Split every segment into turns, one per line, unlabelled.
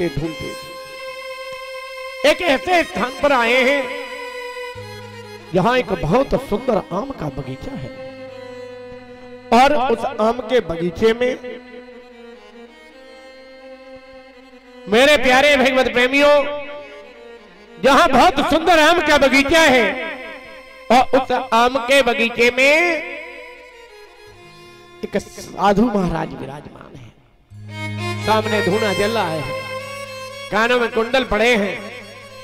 ढूंढते ढूंढते एक ऐसे स्थान पर आए हैं जहां एक बहुत सुंदर आम का बगीचा है और उस आम के बगीचे में मेरे प्यारे भगवत प्रेमियों जहां बहुत सुंदर आम का बगीचा है और उस आम के बगीचे में एक साधु महाराज विराजमान है। सामने धूना जल रहा है, कानों में कुंडल पड़े हैं,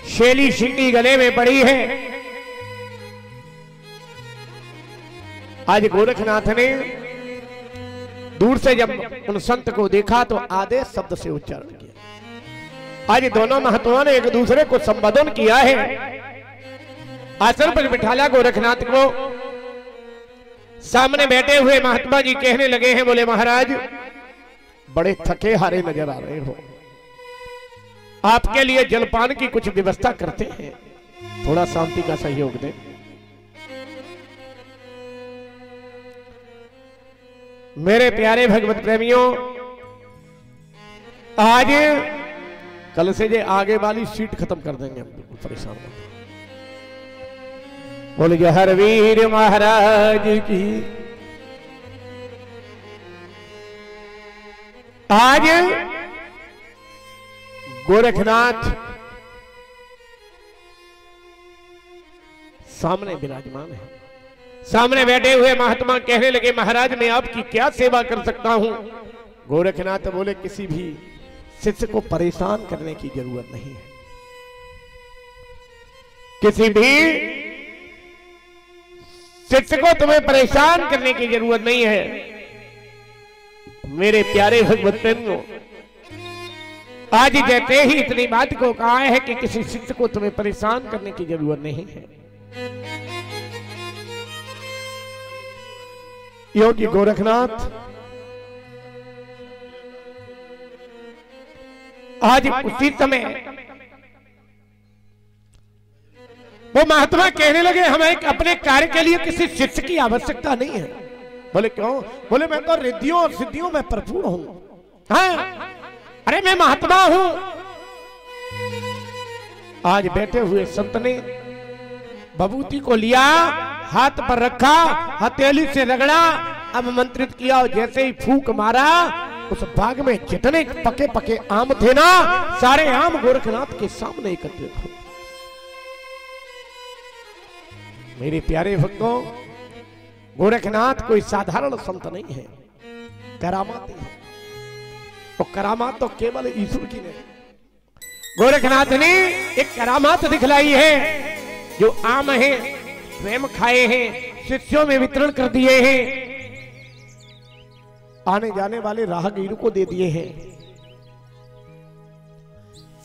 शेली शिंगी गले में पड़ी है। आज गोरखनाथ ने दूर से जब उन संत को देखा तो आदेश शब्द से उच्चारण किया। आज दोनों महात्माओं ने एक दूसरे को संबोधन किया है। आसन पर बिठाला गोरखनाथ को। सामने बैठे हुए महात्मा जी कहने लगे हैं, बोले महाराज बड़े थके हारे नजर आ रहे हो, आपके लिए जलपान की कुछ व्यवस्था करते हैं, थोड़ा शांति का सहयोग दें। मेरे प्यारे भगवत प्रेमियों, आज कल से जे आगे वाली सीट खत्म कर देंगे, हम बिल्कुल परेशान मत। बोले जहर वीर महाराज की। आज गोरखनाथ सामने विराजमान है। सामने बैठे हुए महात्मा कहने लगे, महाराज मैं आपकी क्या सेवा कर सकता हूं? गोरखनाथ बोले, किसी भी शिष्य को परेशान करने की जरूरत नहीं है, किसी भी शिष्य को तुम्हें परेशान करने की जरूरत नहीं है। मेरे प्यारे भगवत प्रेमियों, आज जैसे ही इतनी बात को कहा है कि किसी शिष्य को तुम्हें परेशान करने की जरूरत नहीं है, योगी गोरखनाथ आज उसी समय वो महात्मा कहने लगे, हमें अपने कार्य के लिए किसी शिष्य की आवश्यकता नहीं है। बोले क्यों? बोले मैं तो रिद्धियों और सिद्धियों में भरपूर हूं। हाँ, अरे मैं महात्मा हूं। आज बैठे हुए संत ने बबूती को लिया, हाथ पर रखा, हथेली से रगड़ा, अब मंत्रित किया और जैसे ही फूंक मारा, उस बाग में जितने पके पके आम थे ना, सारे आम गोरखनाथ के सामने एकत्रित हो। मेरे प्यारे भक्तों, गोरखनाथ कोई साधारण संत नहीं है, करामात है। और करामात तो केवल ईश्वर की नहीं, गोरखनाथ ने एक करामात दिखलाई है। जो आम है स्वयं खाए हैं, शिष्यों में वितरण कर दिए हैं, आने जाने वाले राहगीर को दे दिए हैं,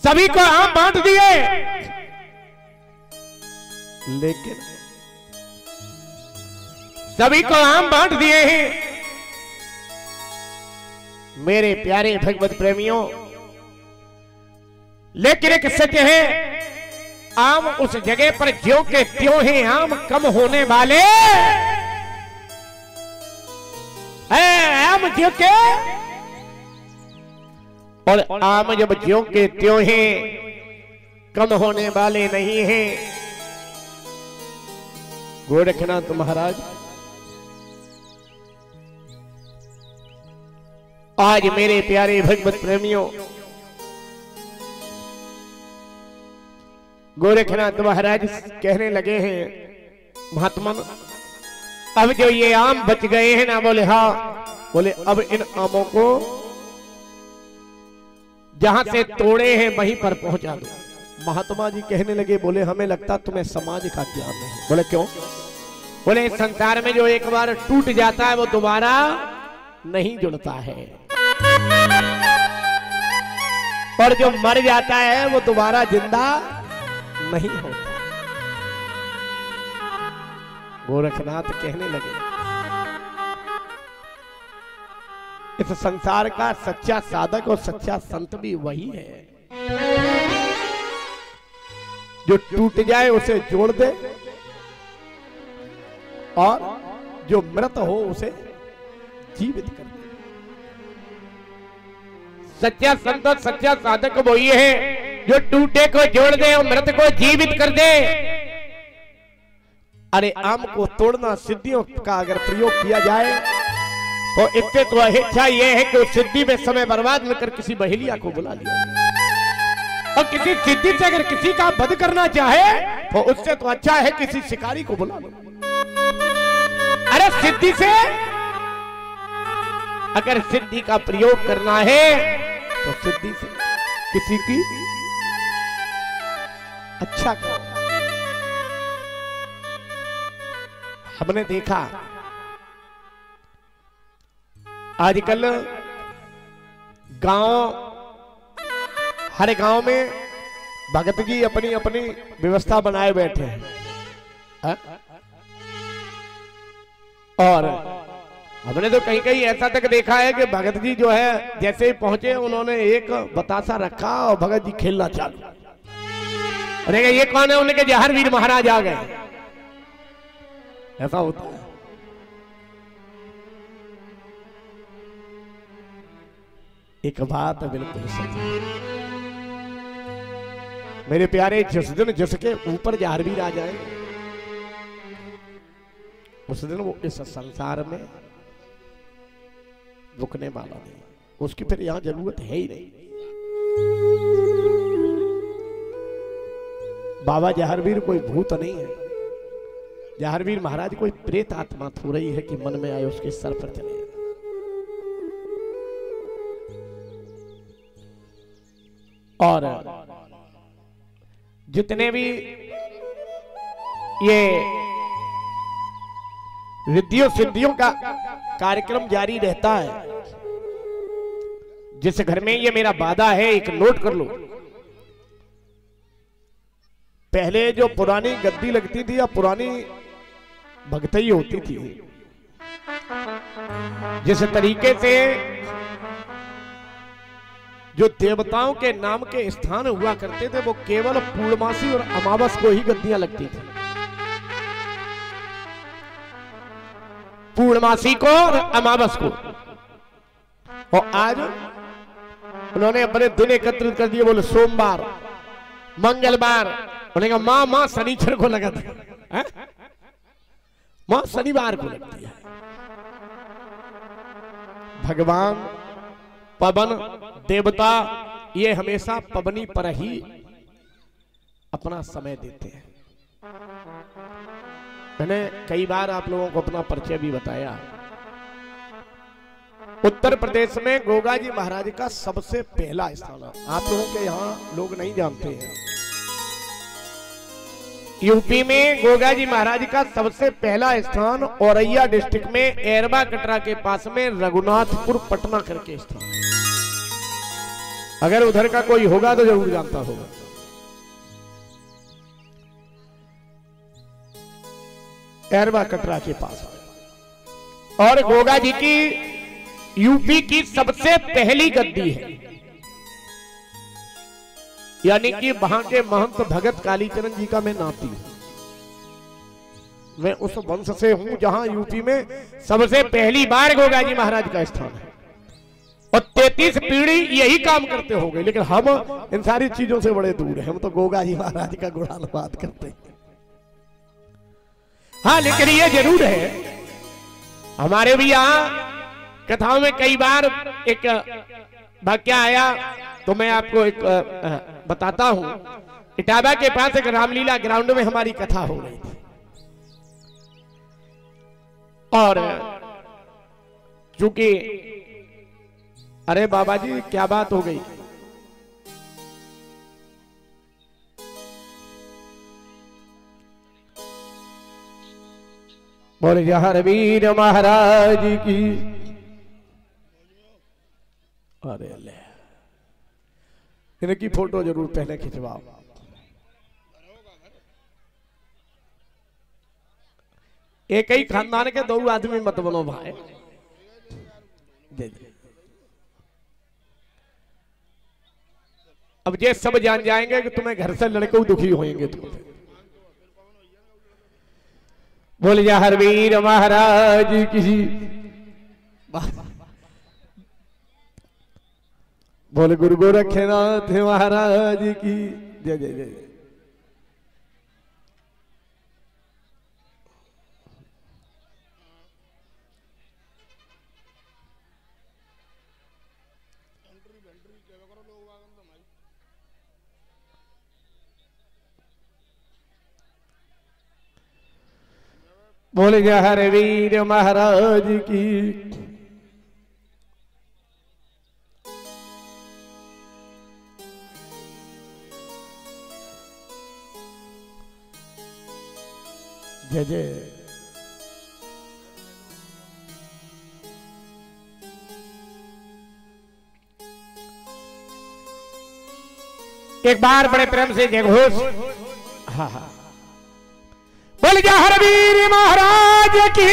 सभी को आम बांट दिए। लेकिन सभी को आम बांट दिए हैं। मेरे प्यारे भगवत प्रेमियों, लेकिन एक सत्य है, आम उस जगह पर ज्यों के त्यों हैं, आम कम होने वाले आम ज्यों के, और आम जब ज्यों के त्यों हैं, कम होने वाले नहीं हैं। गोरखनाथ महाराज आज मेरे प्यारे भगवत प्रेमियों, गोरखनाथ महाराज कहने लगे हैं, महात्मा अब जो ये आम बच गए हैं ना, बोले हाँ, बोले अब इन आमों को जहां से तोड़े हैं वहीं पर पहुंचा दो। महात्मा जी कहने लगे, बोले हमें लगता तुम्हें समाज का ज्ञान नहीं। बोले क्यों? बोले संसार में जो एक बार टूट जाता है वो दोबारा नहीं जुड़ता है, और जो मर जाता है वो दोबारा जिंदा नहीं होता। गोरखनाथ कहने लगे, इस संसार का सच्चा साधक और सच्चा संत भी वही है जो टूट जाए उसे जोड़ दे, और जो मृत हो उसे जीवित कर दे। सच्चा संत और सच्चा साधक वही है जो टूटे को जोड़ दे और मृत को जीवित कर दे। अरे आम को तोड़ना सिद्धियों का अगर प्रयोग किया जाए तो इससे तो इच्छा यह है कि उस सिद्धि में समय बर्बाद न कर किसी बहेलिया को बुला लिया, और किसी सिद्धि से अगर किसी का वध करना चाहे तो उससे तो अच्छा है किसी शिकारी को बुला लो। अरे सिद्धि से अगर सिद्धि का प्रयोग करना है तो सिद्धि से किसी की अच्छा करो। हमने देखा आजकल हर गांव में भगत जी अपनी अपनी व्यवस्था बनाए बैठे हैं। और हमने तो कहीं कहीं ऐसा तक देखा है कि भगत जी जो है जैसे ही पहुंचे उन्होंने एक बतासा रखा और भगत जी खेलना चालू। अरे ये कौन है? उन्होंने कहा जहारवीर महाराज आ गए। ऐसा होता है। एक बात बिल्कुल सच, मेरे प्यारे, जिस दिन जिसके ऊपर जहारवीर आ जाए उस दिन वो इस संसार में रुकने वाला नहीं, उसकी फिर यहां जरूरत है ही नहीं। बाबा जहारवीर कोई भूत नहीं है, जहारवीर महाराज कोई प्रेत आत्मा थो रही है कि मन में आए उसके सर पर चले। और जितने भी ये रिद्धियों सिद्धियों का कार्यक्रम जारी रहता है, जिस घर में ये मेरा वादा है एक नोट कर लो। पहले जो पुरानी गद्दी लगती थी या पुरानी भगतई होती थी, जिस तरीके से जो देवताओं के नाम के स्थान हुआ करते थे वो केवल पूर्णमासी और अमावस को ही गद्दियां लगती थी। पूर्णमासी को और अमावस को। और आज उन्होंने अपने दिन एकत्रित कर दिए। बोले सोमवार, मंगलवार, उन्होंने कहा मां मां शनिचर को लगा था, मां शनिवार को लगती है। भगवान पवन देवता ये हमेशा पवनी पर ही अपना समय देते हैं। मैंने कई बार आप लोगों को अपना परिचय भी बताया। उत्तर प्रदेश में गोगा जी महाराज का सबसे पहला स्थान है, आप लोगों के यहां लोग नहीं जानते हैं। यूपी में गोगा जी महाराज का सबसे पहला स्थान औरैया डिस्ट्रिक्ट में एरबा कटरा के पास में रघुनाथपुर पटना करके स्थान। अगर उधर का कोई होगा तो जरूर जानता होगा। एरबा कटरा के पास। और गोगा जी की यूपी की सबसे पहली गद्दी है, यानी कि वहां के महंत भगत कालीचरण जी का मैं नाती हूं। मैं उस वंश से हूं जहां यूपी में सबसे पहली बार गोगा जी महाराज का स्थान है। और 33 पीढ़ी यही काम करते हो गए, लेकिन हम इन सारी चीजों से बड़े दूर हैं। हम तो गोगा जी महाराज का गुणानुवाद करते हैं। हाँ, लेकिन ये जरूर है हमारे भी यहाँ कथाओं में कई बार एक वाक्य आया, तो मैं आपको एक बताता हूं। इटावा के पास एक रामलीला ग्राउंड में हमारी कथा हो रही थी, और चूंकि अरे बाबा जी क्या बात हो गई? बोले जहारवीर महाराज की। अरे ले, इनकी फोटो जरूर पहले खिंचवाओ। एक ही खानदान के दो आदमी मत बनो भाई। अब ये सब जान जाएंगे कि तुम्हें घर से लड़के दुखी होंगे। तुम बोल जहारवीर महाराज की। बोले गुरु गोरखनाथ महाराज की जय जय जय। बोले जय हर वीर महाराज की। जय जय। एक बार बड़े प्रेम से जय घोष। हाँ हाँ बोल जय हर वीर महाराज की।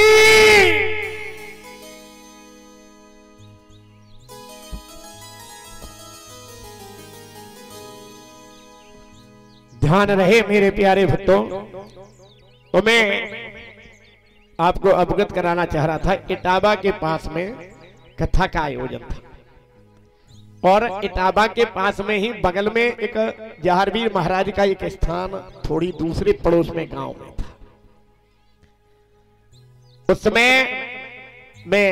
ध्यान रहे मेरे प्यारे भक्तों, तो मैं आपको अवगत कराना चाह रहा था। इटावा के पास में कथा का आयोजन था और इटावा के पास में ही बगल में एक जहारवीर महाराज का एक स्थान थोड़ी दूसरे पड़ोस में गांव में था। उस समय मैं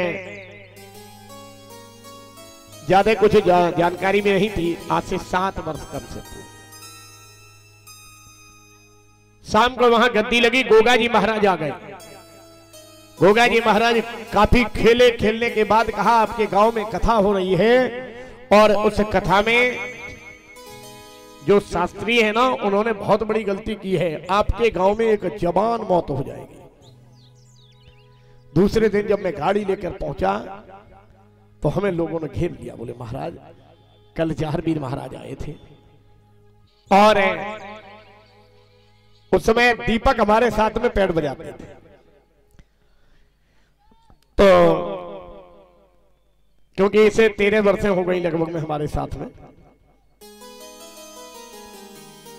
ज्यादा कुछ जानकारी में नहीं थी। आज से 7 वर्ष कम से पूर्व शाम को वहां गद्दी लगी। गोगा जी महाराज आ गए। गोगा जी महाराज काफी खेले, खेलने के बाद कहा आपके गांव में कथा हो रही है और उस कथा में जो शास्त्री है ना, उन्होंने बहुत बड़ी गलती की है। आपके गांव में एक जवान मौत हो जाएगी। दूसरे दिन जब मैं गाड़ी लेकर पहुंचा तो हमें लोगों ने घेर लिया। बोले महाराज कल जहारवीर महाराज आए थे और उस समय दीपक हमारे साथ में पैड बजाते थे। तो क्योंकि इसे 13 वर्षें हो गई लगभग में हमारे साथ में,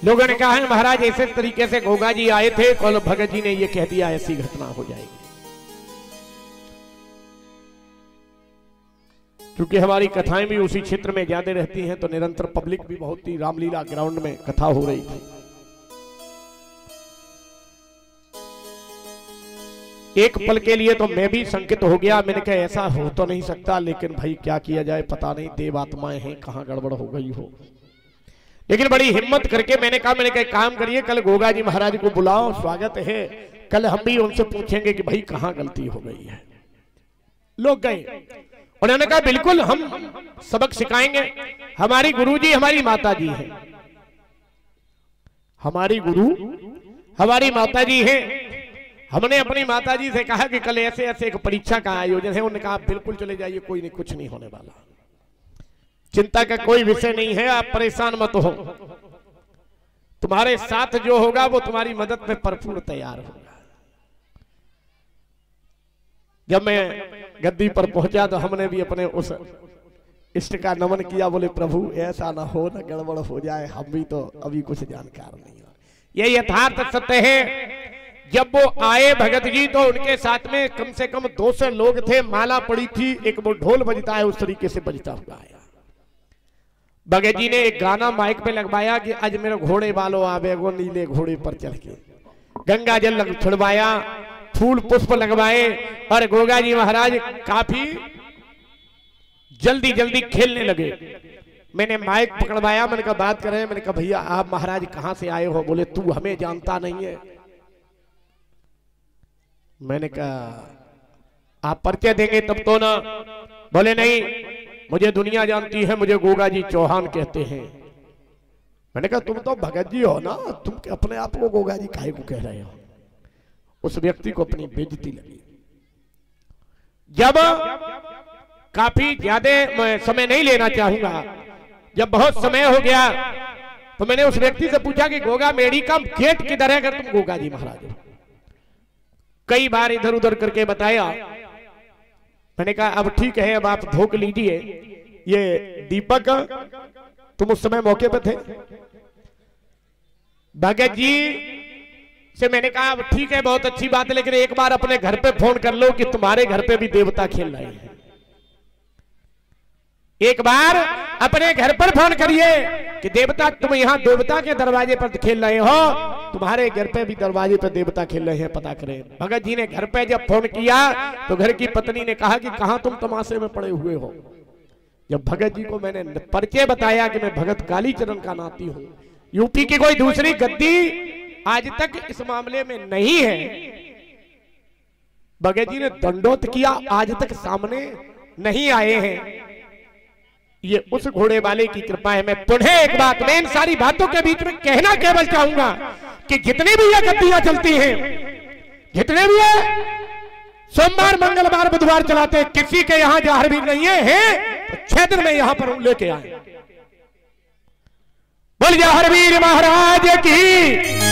लोगों ने कहा है महाराज ऐसे तरीके से गोगा जी आए थे, कल भगत जी ने ये कह दिया ऐसी घटना हो जाएगी। क्योंकि हमारी कथाएं भी उसी क्षेत्र में ज्यादा रहती हैं तो निरंतर पब्लिक भी बहुत ही रामलीला ग्राउंड में कथा हो रही थी। एक पल के लिए तो मैं भी संकित हो गया। मैंने कहा ऐसा हो तो नहीं सकता, लेकिन भाई क्या किया जाए, पता नहीं देव आत्माएं हैं, कहां गड़बड़ हो गई हो। लेकिन बड़ी हिम्मत करके मैंने कहा काम करिए, कल गोगा जी महाराज को बुलाओ, स्वागत है, कल हम भी उनसे पूछेंगे कि भाई कहां गलती हो गई है। लोग गए, उन्होंने कहा बिल्कुल हम सबक सिखाएंगे। हमारी गुरुजी हमारी माता जी है, हमारी गुरु हमारी माता जी है। हमने अपनी माता जी से कहा कि कल ऐसे ऐसे एक परीक्षा का आयोजन है। उन्होंने कहा आप बिल्कुल चले जाइए, कोई नहीं, कुछ नहीं होने वाला, चिंता का कोई विषय नहीं है, आप परेशान मत हो, तुम्हारे साथ जो होगा वो तुम्हारी मदद में भरपूर तैयार होगा। जब मैं गद्दी पर पहुंचा तो हमने भी अपने उस इष्ट का नमन किया। बोले प्रभु ऐसा ना हो, ना गड़बड़ हो जाए, हम भी तो अभी कुछ जानकार नहीं हो। ये यथार्थ सत्य है। जब वो आए भगत जी तो उनके साथ में कम से कम 200 लोग थे, माला पड़ी थी, एक वो ढोल बजता है उस तरीके से बजता हुआ आया। भगत जी ने एक गाना माइक पे लगवाया कि आज मेरे घोड़े वालों आवे वो नीले घोड़े पर चढ़ के, गंगा जल छुड़वाया, फूल पुष्प लगवाए और गोगा जी महाराज काफी जल्दी जल्दी खेलने लगे। मैंने माइक पकड़वाया, मैंने कहा बात करें। मैंने कहा भैया आप महाराज कहां से आए हो? बोले तू हमें जानता नहीं है। मैंने कहा आप परिचय देंगे तब तो ना। बोले नहीं, मुझे दुनिया जानती है, मुझे गोगा जी चौहान कहते हैं। मैंने कहा तुम तो भगत जी हो ना, तुम अपने आप को गोगा जी काहे को कह रहे हो? उस व्यक्ति को अपनी बेइज्जती लगी। जब काफी ज्यादा समय नहीं लेना चाहूंगा, जब बहुत समय हो गया तो मैंने उस व्यक्ति से पूछा कि गोगा मेड़ी का गेट किधर है अगर तुम गोगा जी महाराज हो? कई बार इधर उधर करके बताया। मैंने कहा अब ठीक है, अब आप धोख लीजिए। ये दीपक तुम उस समय मौके पे थे? भगत जी से मैंने कहा अब ठीक है, बहुत अच्छी बात है, लेकिन एक बार अपने घर पे फोन कर लो कि तुम्हारे घर पे भी देवता खेल रहे हैं। एक बार अपने घर पर फोन करिए कि देवता तुम यहाँ देवता के दरवाजे पर खेल रहे हो, तुम्हारे घर पे भी दरवाजे पर देवता खेल रहे हैं, पता करें। भगत जी ने घर पे जब फोन किया तो घर की पत्नी ने कहा कि कहां तुम तमाशे में पड़े हुए हो। जब भगत जी को मैंने परिचय बताया कि मैं भगत कालीचरण का नाती हूं, यूपी की कोई दूसरी गद्दी आज तक इस मामले में नहीं है, भगत जी ने दंडोत किया, आज तक सामने नहीं आए हैं। ये उस घोड़े वाले की कृपा है। मैं पुनः एक बात, मैं इन सारी बातों के बीच में कहना केवल चाहूंगा कि जितनी भी ये गद्दियां चलती हैं, जितने भी ये सोमवार मंगलवार बुधवार चलाते हैं, किसी के यहां जहर भी नहीं है तो 6 दिन में यहां पर लेके आए। बोल जहर वीर महाराज की।